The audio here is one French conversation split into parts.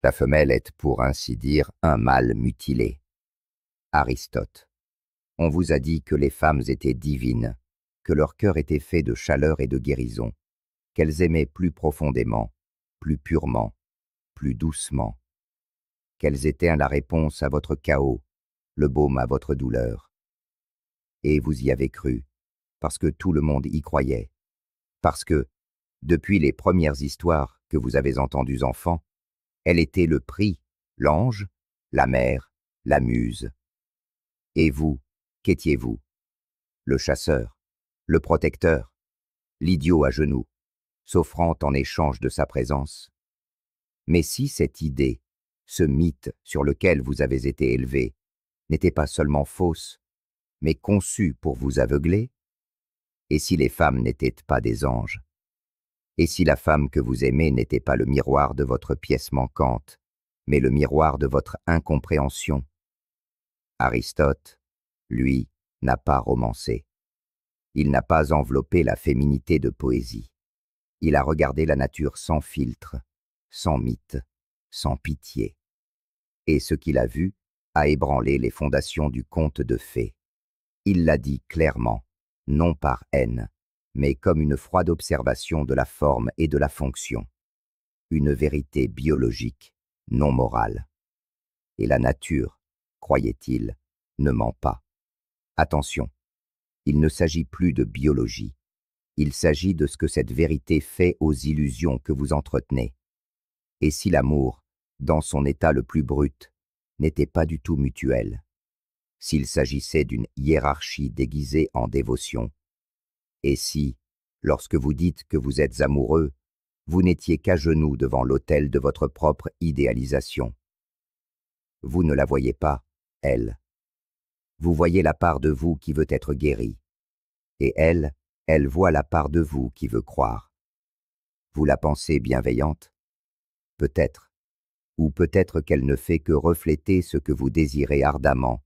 La femelle est, pour ainsi dire, un mâle mutilé. Aristote. On vous a dit que les femmes étaient divines, que leur cœur était fait de chaleur et de guérison, qu'elles aimaient plus profondément, plus purement, plus doucement, qu'elles étaient la réponse à votre chaos, le baume à votre douleur. Et vous y avez cru, parce que tout le monde y croyait, parce que, depuis les premières histoires que vous avez entendues enfant, elle était le prix, l'ange, la mère, la muse. Et vous, qu'étiez-vous? Le chasseur, le protecteur, l'idiot à genoux, s'offrant en échange de sa présence. Mais si cette idée, ce mythe sur lequel vous avez été élevé, n'était pas seulement fausse, mais conçue pour vous aveugler, et si les femmes n'étaient pas des anges, et si la femme que vous aimez n'était pas le miroir de votre pièce manquante, mais le miroir de votre incompréhension? Aristote, lui, n'a pas romancé. Il n'a pas enveloppé la féminité de poésie. Il a regardé la nature sans filtre, sans mythe, sans pitié. Et ce qu'il a vu a ébranlé les fondations du conte de fées. Il l'a dit clairement, non par haine, mais comme une froide observation de la forme et de la fonction. Une vérité biologique, non morale. Et la nature, croyait-il, ne ment pas. Attention, il ne s'agit plus de biologie. Il s'agit de ce que cette vérité fait aux illusions que vous entretenez. Et si l'amour, dans son état le plus brut, n'était pas du tout mutuel, s'il s'agissait d'une hiérarchie déguisée en dévotion, et si, lorsque vous dites que vous êtes amoureux, vous n'étiez qu'à genoux devant l'autel de votre propre idéalisation. Vous ne la voyez pas, elle. Vous voyez la part de vous qui veut être guérie. Et elle voit la part de vous qui veut croire. Vous la pensez bienveillante? Peut-être. Ou peut-être qu'elle ne fait que refléter ce que vous désirez ardemment,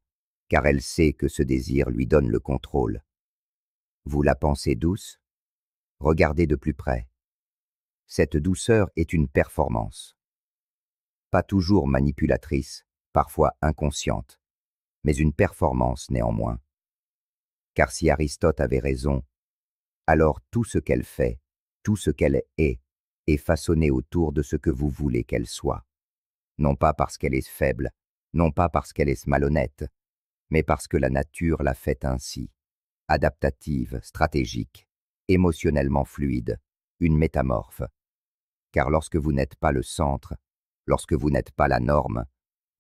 car elle sait que ce désir lui donne le contrôle. Vous la pensez douce? Regardez de plus près. Cette douceur est une performance. Pas toujours manipulatrice, parfois inconsciente, mais une performance néanmoins. Car si Aristote avait raison, alors tout ce qu'elle fait, tout ce qu'elle est façonné autour de ce que vous voulez qu'elle soit. Non pas parce qu'elle est faible, non pas parce qu'elle est malhonnête, mais parce que la nature l'a fait ainsi, adaptative, stratégique, émotionnellement fluide, une métamorphe. Car lorsque vous n'êtes pas le centre, lorsque vous n'êtes pas la norme,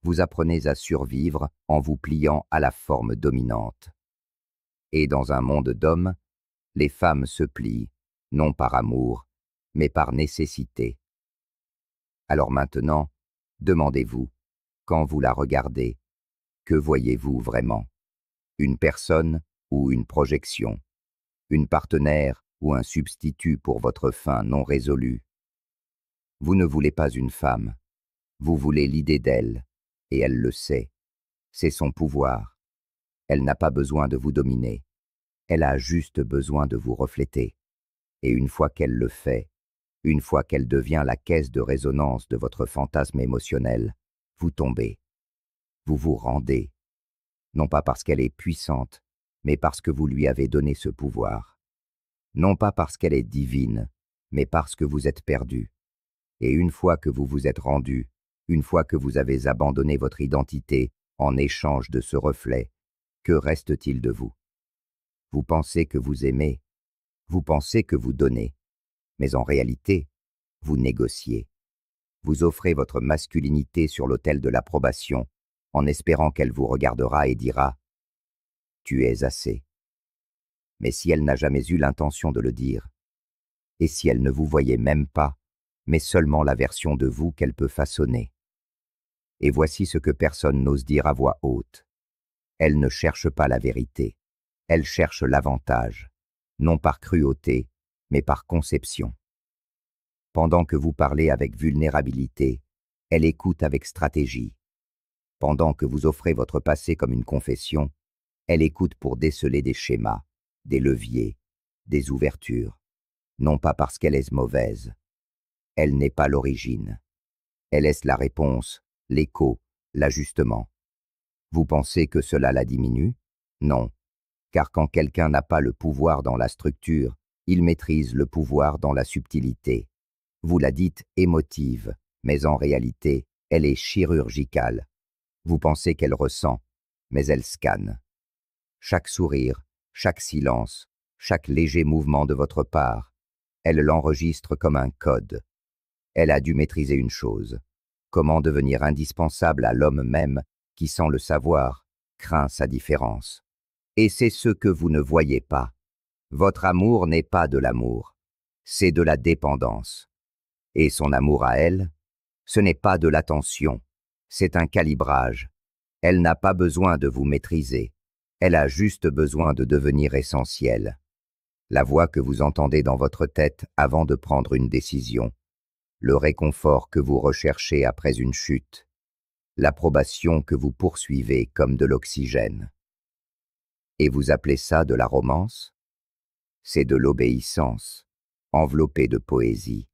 vous apprenez à survivre en vous pliant à la forme dominante. Et dans un monde d'hommes, les femmes se plient, non par amour, mais par nécessité. Alors maintenant, demandez-vous, quand vous la regardez, que voyez-vous vraiment? Une personne ou une projection? Une partenaire ou un substitut pour votre fin non résolue? Vous ne voulez pas une femme, vous voulez l'idée d'elle, et elle le sait. C'est son pouvoir. Elle n'a pas besoin de vous dominer. Elle a juste besoin de vous refléter. Et une fois qu'elle le fait, une fois qu'elle devient la caisse de résonance de votre fantasme émotionnel, vous tombez. Vous vous rendez. Non pas parce qu'elle est puissante, mais parce que vous lui avez donné ce pouvoir. Non pas parce qu'elle est divine, mais parce que vous êtes perdu. Et une fois que vous vous êtes rendu, une fois que vous avez abandonné votre identité en échange de ce reflet, que reste-t-il de vous? Vous pensez que vous aimez, vous pensez que vous donnez, mais en réalité, vous négociez. Vous offrez votre masculinité sur l'autel de l'approbation, en espérant qu'elle vous regardera et dira « Tu es assez ». Mais si elle n'a jamais eu l'intention de le dire, et si elle ne vous voyait même pas, mais seulement la version de vous qu'elle peut façonner. Et voici ce que personne n'ose dire à voix haute. Elle ne cherche pas la vérité, elle cherche l'avantage, non par cruauté, mais par conception. Pendant que vous parlez avec vulnérabilité, elle écoute avec stratégie. Pendant que vous offrez votre passé comme une confession, elle écoute pour déceler des schémas, des leviers, des ouvertures, non pas parce qu'elle est mauvaise. Elle n'est pas l'origine. Elle est la réponse, l'écho, l'ajustement. Vous pensez que cela la diminue? Non, car quand quelqu'un n'a pas le pouvoir dans la structure, il maîtrise le pouvoir dans la subtilité. Vous la dites émotive, mais en réalité, elle est chirurgicale. Vous pensez qu'elle ressent, mais elle scanne. Chaque sourire, chaque silence, chaque léger mouvement de votre part, elle l'enregistre comme un code. Elle a dû maîtriser une chose. Comment devenir indispensable à l'homme même qui, sans le savoir, craint sa différence. Et c'est ce que vous ne voyez pas. Votre amour n'est pas de l'amour, c'est de la dépendance. Et son amour à elle, ce n'est pas de l'attention, c'est un calibrage. Elle n'a pas besoin de vous maîtriser, elle a juste besoin de devenir essentielle. La voix que vous entendez dans votre tête avant de prendre une décision, le réconfort que vous recherchez après une chute, l'approbation que vous poursuivez comme de l'oxygène. Et vous appelez ça de la romance? C'est de l'obéissance, enveloppée de poésie.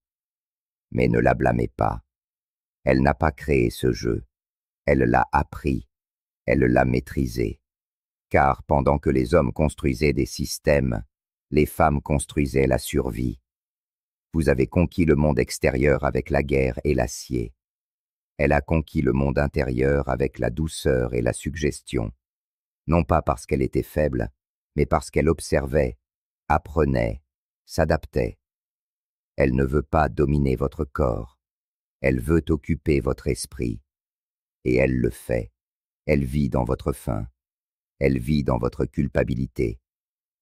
Mais ne la blâmez pas. Elle n'a pas créé ce jeu. Elle l'a appris. Elle l'a maîtrisé. Car pendant que les hommes construisaient des systèmes, les femmes construisaient la survie. Vous avez conquis le monde extérieur avec la guerre et l'acier. Elle a conquis le monde intérieur avec la douceur et la suggestion. Non pas parce qu'elle était faible, mais parce qu'elle observait, apprenait, s'adaptait. Elle ne veut pas dominer votre corps. Elle veut occuper votre esprit. Et elle le fait. Elle vit dans votre faim. Elle vit dans votre culpabilité.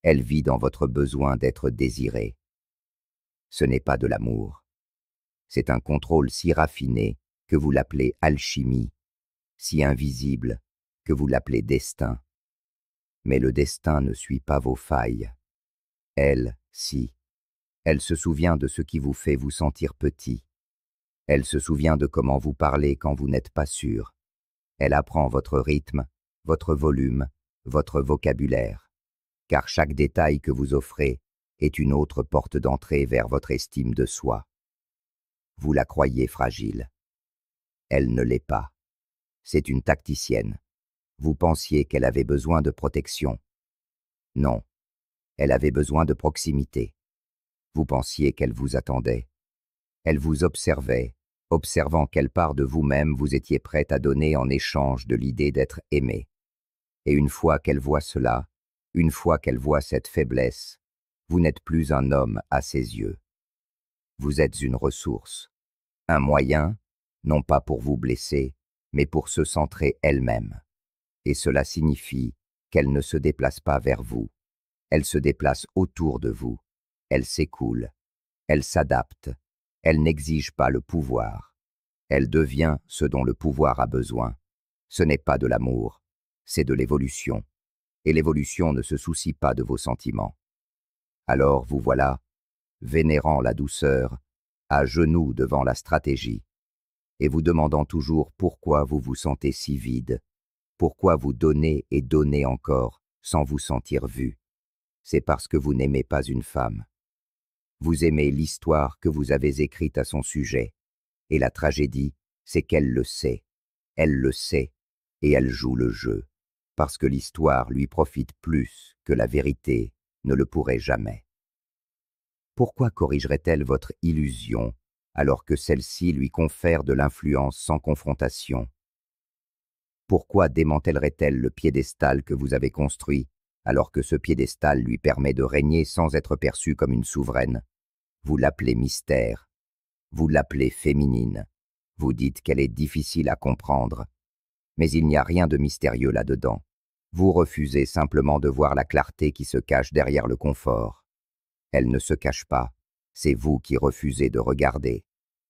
Elle vit dans votre besoin d'être désiré. Ce n'est pas de l'amour. C'est un contrôle si raffiné que vous l'appelez alchimie, si invisible que vous l'appelez destin. Mais le destin ne suit pas vos failles. Elle, si. Elle se souvient de ce qui vous fait vous sentir petit. Elle se souvient de comment vous parlez quand vous n'êtes pas sûr. Elle apprend votre rythme, votre volume, votre vocabulaire. Car chaque détail que vous offrez est une autre porte d'entrée vers votre estime de soi. Vous la croyez fragile. Elle ne l'est pas. C'est une tacticienne. Vous pensiez qu'elle avait besoin de protection. Non, elle avait besoin de proximité. Vous pensiez qu'elle vous attendait. Elle vous observait, observant quelle part de vous-même vous étiez prête à donner en échange de l'idée d'être aimé. Et une fois qu'elle voit cela, une fois qu'elle voit cette faiblesse, vous n'êtes plus un homme à ses yeux. Vous êtes une ressource, un moyen, non pas pour vous blesser, mais pour se centrer elle-même. Et cela signifie qu'elle ne se déplace pas vers vous, elle se déplace autour de vous, elle s'écoule, elle s'adapte, elle n'exige pas le pouvoir, elle devient ce dont le pouvoir a besoin. Ce n'est pas de l'amour, c'est de l'évolution, et l'évolution ne se soucie pas de vos sentiments. Alors vous voilà, vénérant la douceur, à genoux devant la stratégie, et vous demandant toujours pourquoi vous vous sentez si vide, pourquoi vous donnez et donnez encore sans vous sentir vu. C'est parce que vous n'aimez pas une femme. Vous aimez l'histoire que vous avez écrite à son sujet, et la tragédie, c'est qu'elle le sait, et elle joue le jeu, parce que l'histoire lui profite plus que la vérité ne le pourrait jamais. Pourquoi corrigerait-elle votre illusion alors que celle-ci lui confère de l'influence sans confrontation? Pourquoi démantèlerait-elle le piédestal que vous avez construit alors que ce piédestal lui permet de régner sans être perçue comme une souveraine? Vous l'appelez mystère, vous l'appelez féminine, vous dites qu'elle est difficile à comprendre, mais il n'y a rien de mystérieux là-dedans. Vous refusez simplement de voir la clarté qui se cache derrière le confort. Elle ne se cache pas, c'est vous qui refusez de regarder,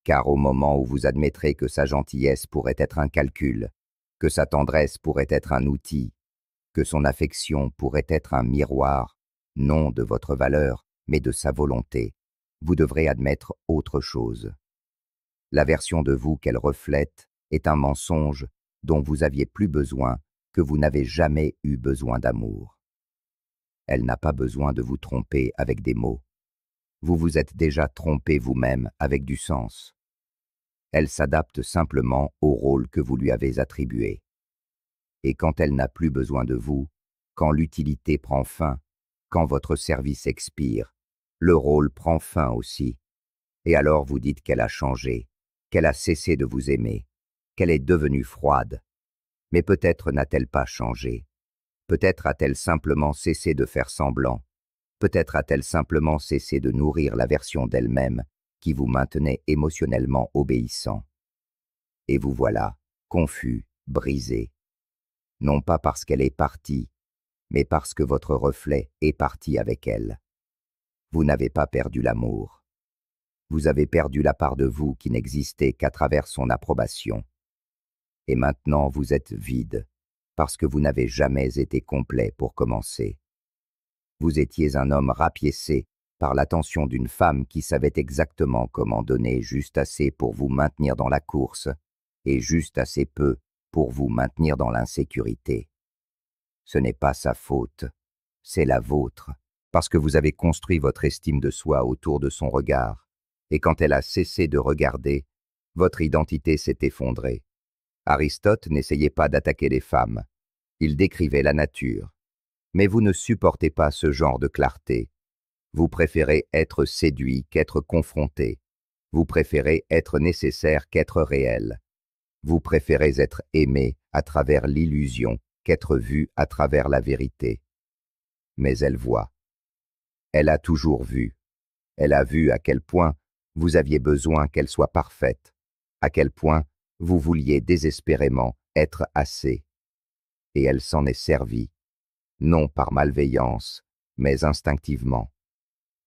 car au moment où vous admettrez que sa gentillesse pourrait être un calcul, que sa tendresse pourrait être un outil, que son affection pourrait être un miroir, non de votre valeur, mais de sa volonté, vous devrez admettre autre chose. La version de vous qu'elle reflète est un mensonge dont vous aviez plus besoin que vous n'avez jamais eu besoin d'amour. Elle n'a pas besoin de vous tromper avec des mots. Vous vous êtes déjà trompé vous-même avec du sens. Elle s'adapte simplement au rôle que vous lui avez attribué. Et quand elle n'a plus besoin de vous, quand l'utilité prend fin, quand votre service expire, le rôle prend fin aussi. Et alors vous dites qu'elle a changé, qu'elle a cessé de vous aimer, qu'elle est devenue froide. Mais peut-être n'a-t-elle pas changé. Peut-être a-t-elle simplement cessé de faire semblant. Peut-être a-t-elle simplement cessé de nourrir la version d'elle-même qui vous maintenait émotionnellement obéissant. Et vous voilà, confus, brisé. Non pas parce qu'elle est partie, mais parce que votre reflet est parti avec elle. Vous n'avez pas perdu l'amour. Vous avez perdu la part de vous qui n'existait qu'à travers son approbation. Et maintenant vous êtes vide, parce que vous n'avez jamais été complet pour commencer. Vous étiez un homme rapiécé par l'attention d'une femme qui savait exactement comment donner juste assez pour vous maintenir dans la course, et juste assez peu pour vous maintenir dans l'insécurité. Ce n'est pas sa faute, c'est la vôtre, parce que vous avez construit votre estime de soi autour de son regard, et quand elle a cessé de regarder, votre identité s'est effondrée. Aristote n'essayait pas d'attaquer les femmes, il décrivait la nature. Mais vous ne supportez pas ce genre de clarté. Vous préférez être séduit qu'être confronté. Vous préférez être nécessaire qu'être réel. Vous préférez être aimé à travers l'illusion qu'être vu à travers la vérité. Mais elle voit. Elle a toujours vu. Elle a vu à quel point vous aviez besoin qu'elle soit parfaite, à quel point vous vouliez désespérément être assez. Et elle s'en est servie, non par malveillance, mais instinctivement.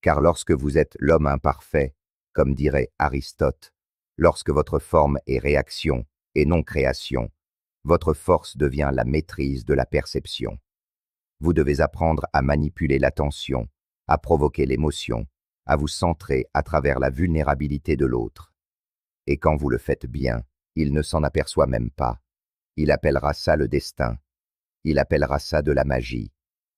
Car lorsque vous êtes l'homme imparfait, comme dirait Aristote, lorsque votre forme est réaction et non création, votre force devient la maîtrise de la perception. Vous devez apprendre à manipuler l'attention, à provoquer l'émotion, à vous centrer à travers la vulnérabilité de l'autre. Et quand vous le faites bien, il ne s'en aperçoit même pas. Il appellera ça le destin. Il appellera ça de la magie.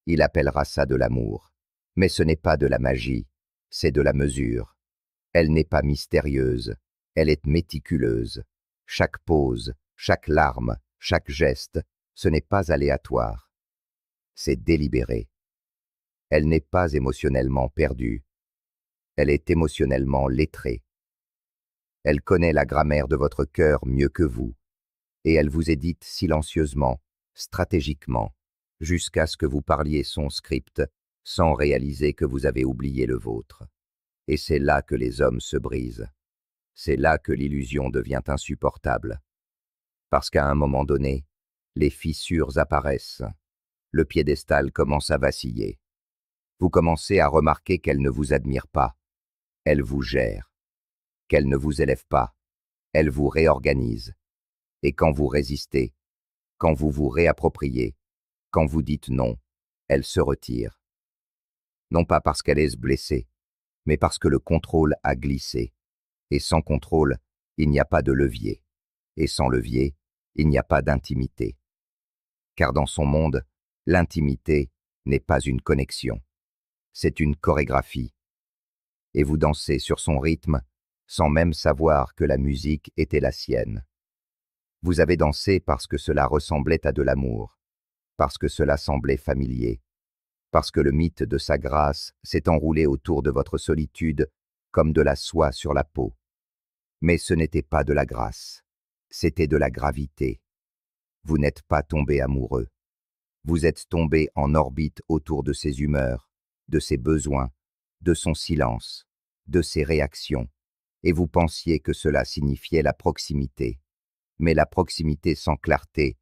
Il appellera ça de l'amour. Mais ce n'est pas de la magie, c'est de la mesure. Elle n'est pas mystérieuse, elle est méticuleuse. Chaque pose, chaque larme, chaque geste, ce n'est pas aléatoire. C'est délibéré. Elle n'est pas émotionnellement perdue. Elle est émotionnellement lettrée. Elle connaît la grammaire de votre cœur mieux que vous, et elle vous édite silencieusement, stratégiquement, jusqu'à ce que vous parliez son script, sans réaliser que vous avez oublié le vôtre. Et c'est là que les hommes se brisent. C'est là que l'illusion devient insupportable. Parce qu'à un moment donné, les fissures apparaissent. Le piédestal commence à vaciller. Vous commencez à remarquer qu'elle ne vous admire pas. Elle vous gère. Qu'elle ne vous élève pas. Elle vous réorganise. Et quand vous résistez, quand vous vous réappropriez, quand vous dites non, elle se retire. Non pas parce qu'elle est blessée, mais parce que le contrôle a glissé. Et sans contrôle, il n'y a pas de levier. Et sans levier, il n'y a pas d'intimité. Car dans son monde, l'intimité n'est pas une connexion. C'est une chorégraphie. Et vous dansez sur son rythme, sans même savoir que la musique était la sienne. Vous avez dansé parce que cela ressemblait à de l'amour, parce que cela semblait familier, parce que le mythe de sa grâce s'est enroulé autour de votre solitude comme de la soie sur la peau. Mais ce n'était pas de la grâce, c'était de la gravité. Vous n'êtes pas tombé amoureux. Vous êtes tombé en orbite autour de ses humeurs, de ses besoins, de son silence, de ses réactions, et vous pensiez que cela signifiait la proximité. Mais la proximité sans clarté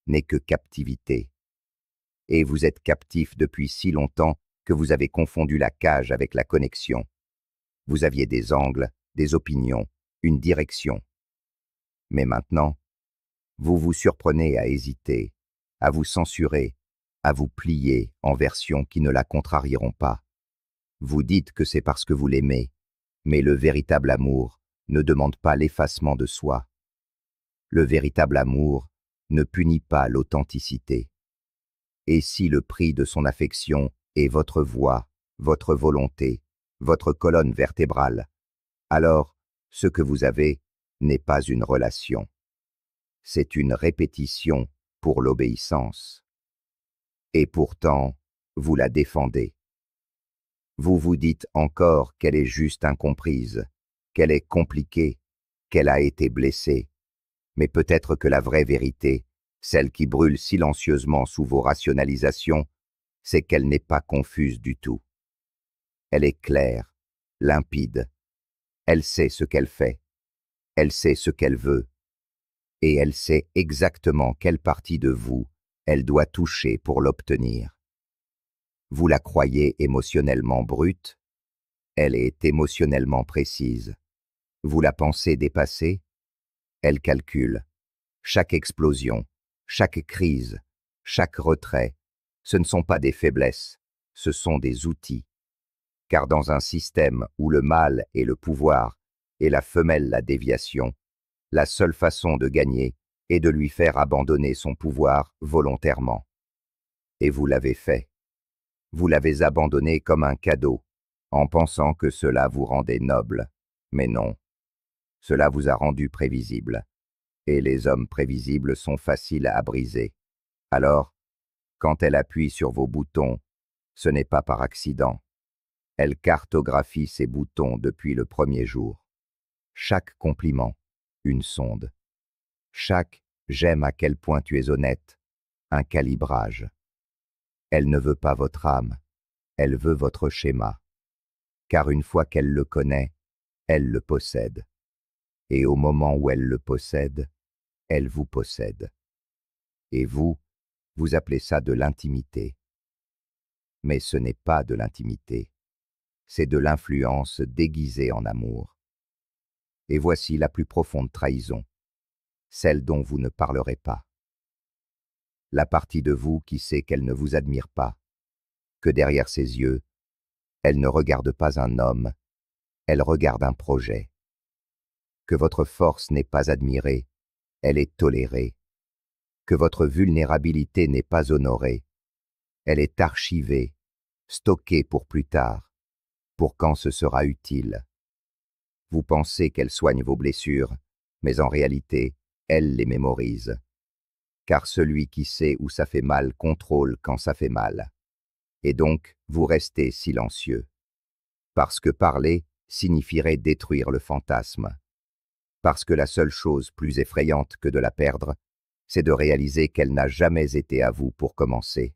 n'est que captivité. Et vous êtes captif depuis si longtemps que vous avez confondu la cage avec la connexion. Vous aviez des angles, des opinions, une direction. Mais maintenant, vous vous surprenez à hésiter, à vous censurer, à vous plier en versions qui ne la contrarieront pas. Vous dites que c'est parce que vous l'aimez, mais le véritable amour ne demande pas l'effacement de soi. Le véritable amour ne punit pas l'authenticité. Et si le prix de son affection est votre voix, votre volonté, votre colonne vertébrale, alors ce que vous avez, n'est pas une relation. C'est une répétition pour l'obéissance. Et pourtant, vous la défendez. Vous vous dites encore qu'elle est juste incomprise, qu'elle est compliquée, qu'elle a été blessée. Mais peut-être que la vraie vérité, celle qui brûle silencieusement sous vos rationalisations, c'est qu'elle n'est pas confuse du tout. Elle est claire, limpide. Elle sait ce qu'elle fait. Elle sait ce qu'elle veut. Et elle sait exactement quelle partie de vous elle doit toucher pour l'obtenir. Vous la croyez émotionnellement brute, elle est émotionnellement précise. Vous la pensez dépassée, elle calcule. Chaque explosion, chaque crise, chaque retrait, ce ne sont pas des faiblesses, ce sont des outils. Car dans un système où le mâle est le pouvoir et la femelle la déviation, la seule façon de gagner est de lui faire abandonner son pouvoir volontairement. Et vous l'avez fait. Vous l'avez abandonné comme un cadeau, en pensant que cela vous rendait noble. Mais non, cela vous a rendu prévisible. Et les hommes prévisibles sont faciles à briser. Alors, quand elle appuie sur vos boutons, ce n'est pas par accident. Elle cartographie ces boutons depuis le premier jour. Chaque compliment, une sonde. Chaque « j'aime à quel point tu es honnête », un calibrage. Elle ne veut pas votre âme, elle veut votre schéma. Car une fois qu'elle le connaît, elle le possède. Et au moment où elle le possède, elle vous possède. Et vous, vous appelez ça de l'intimité. Mais ce n'est pas de l'intimité. C'est de l'influence déguisée en amour. Et voici la plus profonde trahison, celle dont vous ne parlerez pas. La partie de vous qui sait qu'elle ne vous admire pas, que derrière ses yeux, elle ne regarde pas un homme, elle regarde un projet. Que votre force n'est pas admirée, elle est tolérée. Que votre vulnérabilité n'est pas honorée, elle est archivée, stockée pour plus tard, pour quand ce sera utile. Vous pensez qu'elle soigne vos blessures, mais en réalité, elle les mémorise. Car celui qui sait où ça fait mal contrôle quand ça fait mal. Et donc, vous restez silencieux. Parce que parler signifierait détruire le fantasme. Parce que la seule chose plus effrayante que de la perdre, c'est de réaliser qu'elle n'a jamais été à vous pour commencer,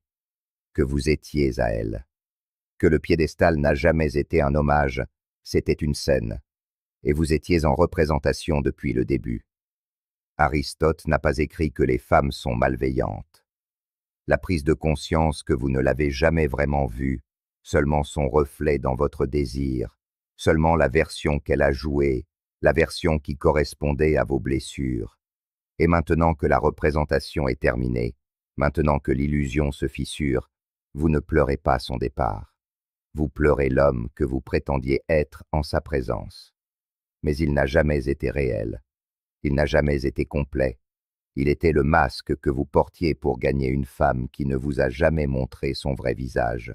que vous étiez à elle, que le piédestal n'a jamais été un hommage, c'était une scène, et vous étiez en représentation depuis le début. Aristote n'a pas écrit que les femmes sont malveillantes. La prise de conscience que vous ne l'avez jamais vraiment vue, seulement son reflet dans votre désir, seulement la version qu'elle a jouée, la version qui correspondait à vos blessures. Et maintenant que la représentation est terminée, maintenant que l'illusion se fissure, vous ne pleurez pas son départ. Vous pleurez l'homme que vous prétendiez être en sa présence. Mais il n'a jamais été réel. Il n'a jamais été complet. Il était le masque que vous portiez pour gagner une femme qui ne vous a jamais montré son vrai visage.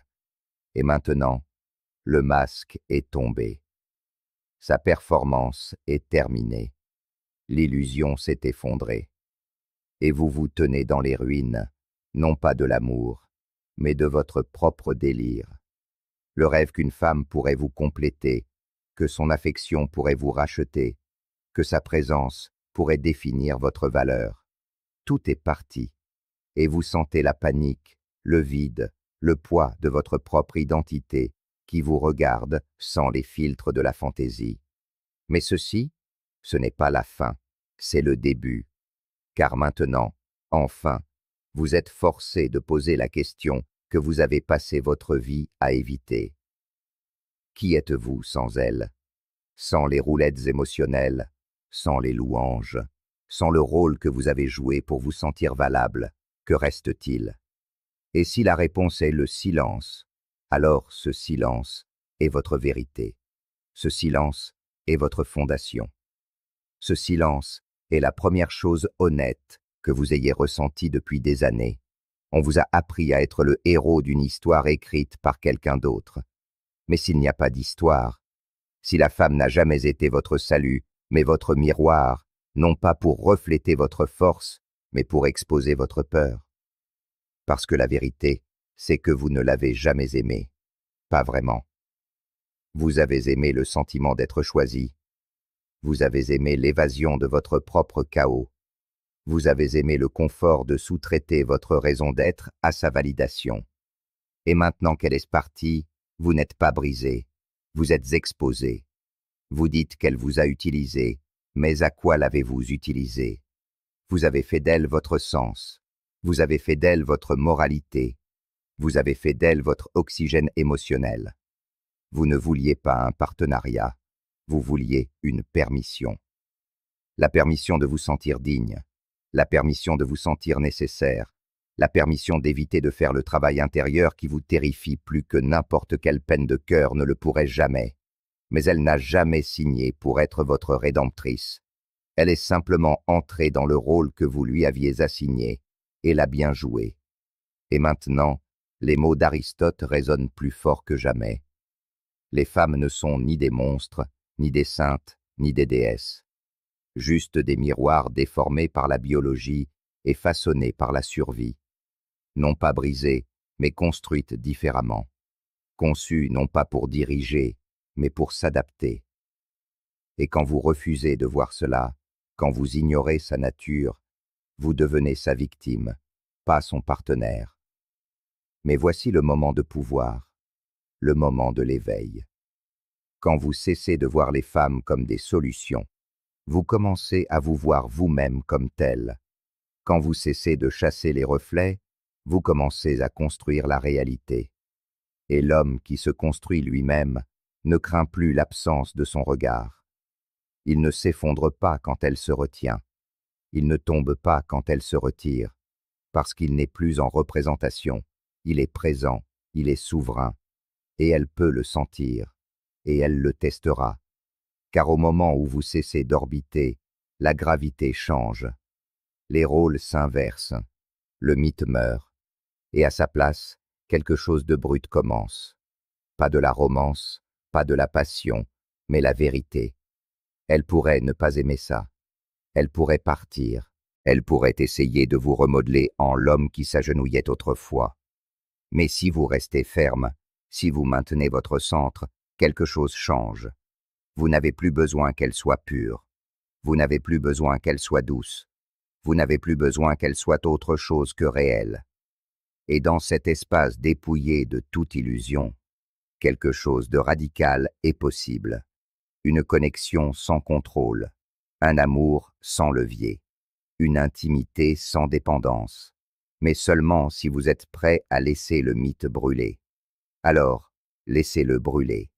Et maintenant, le masque est tombé. Sa performance est terminée. L'illusion s'est effondrée. Et vous vous tenez dans les ruines, non pas de l'amour, mais de votre propre délire. Le rêve qu'une femme pourrait vous compléter, que son affection pourrait vous racheter, que sa présence pourrait définir votre valeur. Tout est parti, et vous sentez la panique, le vide, le poids de votre propre identité qui vous regarde sans les filtres de la fantaisie. Mais ceci, ce n'est pas la fin, c'est le début. Car maintenant, enfin, vous êtes forcé de poser la question que vous avez passé votre vie à éviter. Qui êtes-vous sans elle? Sans les roulettes émotionnelles, sans les louanges, sans le rôle que vous avez joué pour vous sentir valable, que reste-t-il? Et si la réponse est le silence, alors ce silence est votre vérité. Ce silence est votre fondation. Ce silence est la première chose honnête que vous ayez ressentie depuis des années. On vous a appris à être le héros d'une histoire écrite par quelqu'un d'autre. Mais s'il n'y a pas d'histoire, si la femme n'a jamais été votre salut, mais votre miroir, non pas pour refléter votre force, mais pour exposer votre peur. Parce que la vérité, c'est que vous ne l'avez jamais aimé. Pas vraiment. Vous avez aimé le sentiment d'être choisi. Vous avez aimé l'évasion de votre propre chaos. Vous avez aimé le confort de sous-traiter votre raison d'être à sa validation. Et maintenant qu'elle est partie, vous n'êtes pas brisé. Vous êtes exposé. Vous dites qu'elle vous a utilisé, mais à quoi l'avez-vous utilisé? Vous avez fait d'elle votre sens. Vous avez fait d'elle votre moralité. Vous avez fait d'elle votre oxygène émotionnel. Vous ne vouliez pas un partenariat. Vous vouliez une permission. La permission de vous sentir digne. La permission de vous sentir nécessaire. La permission d'éviter de faire le travail intérieur qui vous terrifie plus que n'importe quelle peine de cœur ne le pourrait jamais. Mais elle n'a jamais signé pour être votre rédemptrice. Elle est simplement entrée dans le rôle que vous lui aviez assigné, et l'a bien joué. Et maintenant, les mots d'Aristote résonnent plus fort que jamais. Les femmes ne sont ni des monstres, ni des saintes, ni des déesses. Juste des miroirs déformés par la biologie et façonnés par la survie. Non pas brisées, mais construites différemment. Conçues non pas pour diriger, mais pour s'adapter. Et quand vous refusez de voir cela, quand vous ignorez sa nature, vous devenez sa victime, pas son partenaire. Mais voici le moment de pouvoir, le moment de l'éveil. Quand vous cessez de voir les femmes comme des solutions, vous commencez à vous voir vous-même comme telles. Quand vous cessez de chasser les reflets, vous commencez à construire la réalité. Et l'homme qui se construit lui-même ne craint plus l'absence de son regard. Il ne s'effondre pas quand elle se retient. Il ne tombe pas quand elle se retire, parce qu'il n'est plus en représentation. Il est présent, il est souverain, et elle peut le sentir, et elle le testera. Car au moment où vous cessez d'orbiter, la gravité change. Les rôles s'inversent, le mythe meurt, et à sa place, quelque chose de brut commence. Pas de la romance, pas de la passion, mais la vérité. Elle pourrait ne pas aimer ça. Elle pourrait partir. Elle pourrait essayer de vous remodeler en l'homme qui s'agenouillait autrefois. Mais si vous restez ferme, si vous maintenez votre centre, quelque chose change. Vous n'avez plus besoin qu'elle soit pure. Vous n'avez plus besoin qu'elle soit douce. Vous n'avez plus besoin qu'elle soit autre chose que réelle. Et dans cet espace dépouillé de toute illusion, quelque chose de radical est possible. Une connexion sans contrôle, un amour sans levier, une intimité sans dépendance, mais seulement si vous êtes prêt à laisser le mythe brûler. Alors, laissez-le brûler,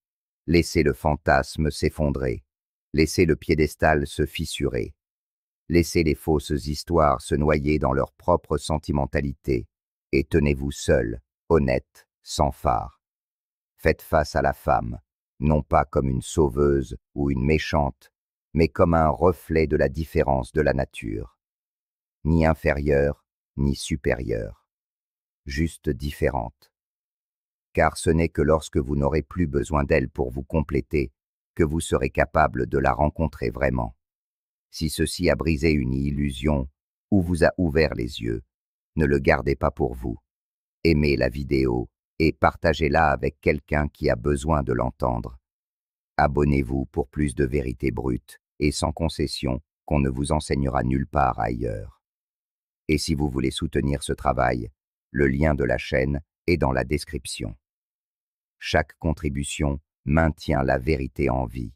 laissez le fantasme s'effondrer, laissez le piédestal se fissurer, laissez les fausses histoires se noyer dans leur propre sentimentalité, et tenez-vous seul, honnête, sans phare. Faites face à la femme, non pas comme une sauveuse ou une méchante, mais comme un reflet de la différence de la nature. Ni inférieure, ni supérieure. Juste différente. Car ce n'est que lorsque vous n'aurez plus besoin d'elle pour vous compléter que vous serez capable de la rencontrer vraiment. Si ceci a brisé une illusion ou vous a ouvert les yeux, ne le gardez pas pour vous. Aimez la vidéo et partagez-la avec quelqu'un qui a besoin de l'entendre. Abonnez-vous pour plus de vérités brutes et sans concession qu'on ne vous enseignera nulle part ailleurs. Et si vous voulez soutenir ce travail, le lien de la chaîne est dans la description. Chaque contribution maintient la vérité en vie.